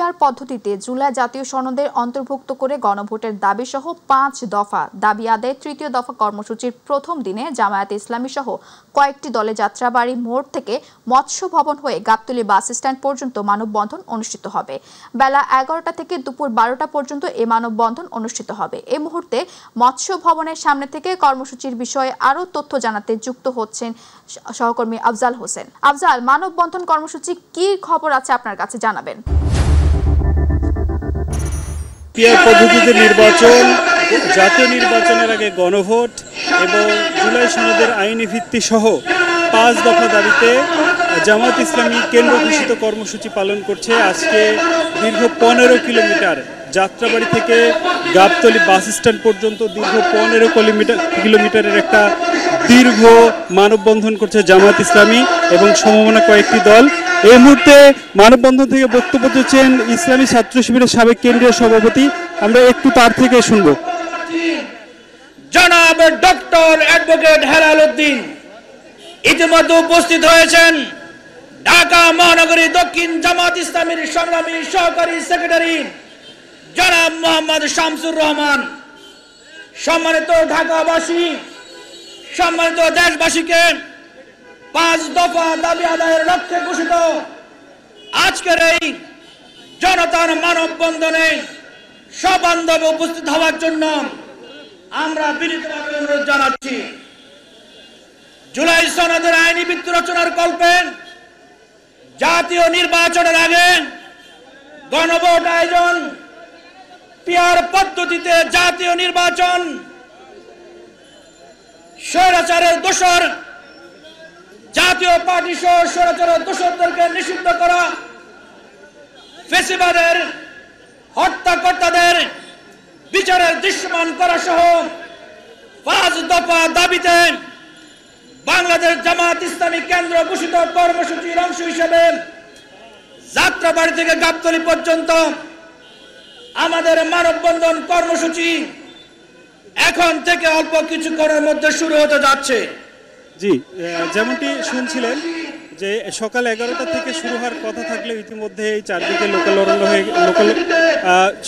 PR পদ্ধতিতে জুলাই জাতীয় সনদের অন্তর্ভুক্ত করে গণভোটের দাবি সহ ৫ দফা দাবি আদায়ের তৃতীয় দফা কর্মসূচির প্রথম দিনে জামায়াতে ইসলামী সহ কয়েকটি দলে যাত্রাবাড়ি মোড় থেকে মৎস্য ভবন হয়ে গাবতলী বাস স্ট্যান্ড পর্যন্ত মানববন্ধন অনুষ্ঠিত হবে। বেলা ১১টা থেকে দুপুর ১২টা পর্যন্ত এই মানববন্ধন অনুষ্ঠিত হবে। এই মুহূর্তে মৎস্য ভবনের সামনে থেকে কর্মসূচির বিষয়ে আরও তথ্য জানাতে যুক্ত হচ্ছেন সহকর্মী আফজাল হোসেন। আফজাল, মানববন্ধন কর্মসূচি কি খবর আছে আপনার কাছে জানাবেন। পিআর পদ্ধতিতে নির্বাচন, জাতীয় নির্বাচনের আগে গণভোট এবং জুলাই সনদের আইনি ভিত্তি সহ ৫ দফা দাবিতে জামায়াত ইসলামী কেন্দ্র ঘোষিত কর্মসূচি পালন করছে। আজকে দীর্ঘ ১৫ কিলোমিটার যাত্রাবাড়ি থেকে গাবতলী বাস স্ট্যান্ড পর্যন্ত দীর্ঘ ১৫ কিলোমিটারের একটা দীর্ঘ মানববন্ধন করছে জামায়াত ইসলামী এবং সমমনা কয়েকটি দল। এই মুহূর্তে মানববন্ধন থেকে বক্তব্য দিচ্ছেন ইসলামী ছাত্র শিবিরের সাবেক কেন্দ্রীয় সভাপতি। আমরা একটু তার থেকে শুনবো। জনাব ডক্টর অ্যাডভোকেট হেলাল উদ্দিন ইতিমধ্যে উপস্থিত হয়েছেন। ঢাকা মহানগরী দক্ষিণ জামাত ইসলামীর সংগ্রামী সহকারী সেক্রেটারি জনাব মোহাম্মদ শামসুর রহমান। সম্মানিত ঢাকাবাসী, সম্মানিত দেশবাসীকে ৫ দফা দাবি আদায়ের লক্ষ্যে ঘোষিত আজকের এই জনতার মানববন্ধনে সবান্ধবে উপস্থিত হওয়ার জন্য আমরা বিনীতভাবে অনুরোধ জানাচ্ছি। জুলাই সনদের আইনি ভিত্তি রচনার কল্পে জাতীয় নির্বাচনের আগে গণভোট আয়োজন, পিআর পদ্ধতিতে জাতীয় নির্বাচন, স্বৈরাচারের দোসর জাতীয় পার্টি সহ স্বৈরাচারের দোসরদেরকে নিষিদ্ধ করা, ফ্যাসিবাদের হত্যাকর্তাদের বিচারের দৃশ্যমান করা সহ ৫ দফা দাবিতে বাংলাদেশ জামায়াত ইসলামী কেন্দ্র ঘোষিত কর্মসূচির অংশ হিসেবে যাত্রাবাড়ি থেকে গাবতলী পর্যন্ত আমাদের মানববন্ধন কর্মসূচি এখন থেকে অল্প কিছুক্ষণের মধ্যে শুরু হতে যাচ্ছে। জি, যেমনটি শুনছিলেন যে সকাল ১১টা থেকে শুরু হওয়ার কথা থাকলে ইতিমধ্যে এই চারদিকে লোকাল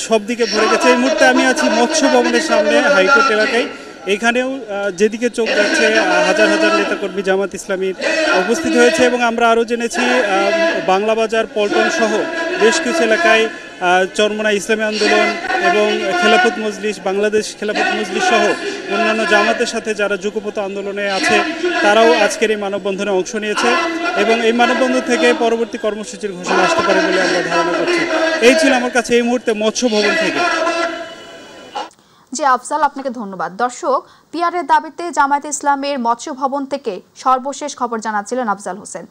সব দিকে ভরে গেছে। এই মুহূর্তে আমি আছি মৎস্য ভবনের সামনে, হাইকোর্ট এলাকায়। এখানেও যেদিকে চোখ যাচ্ছে হাজার হাজার নেতাকর্মী জামাত ইসলামীর উপস্থিত হয়েছে এবং আমরা আরও জেনেছি বাংলা বাজার, পল্টন সহ বেশ কিছু এলাকায় চরমোনাই ইসলামী আন্দোলন এবং খেলাফত মজলিস, বাংলাদেশ খেলাফত মজলিস সহ অন্যান্য জামাতের সাথে যারা যুগপত আন্দোলনে আছে তারাও আজকের এই মানববন্ধনে অংশ নিয়েছে এবং এই মানববন্ধন থেকে পরবর্তী কর্মসূচির ঘোষণা আসতে পারে বলে আমরা ধারণা করছি। এই ছিল আমার কাছে এই মুহূর্তে মৎস্য ভবন থেকে। জি আফজাল, আপনাকে ধন্যবাদ। দর্শক, পিআরের দাবিতে জামায়াতে ইসলামের মৎস্য ভবন থেকে সর্বশেষ খবর জানাচ্ছিলেন আফজাল হোসেন।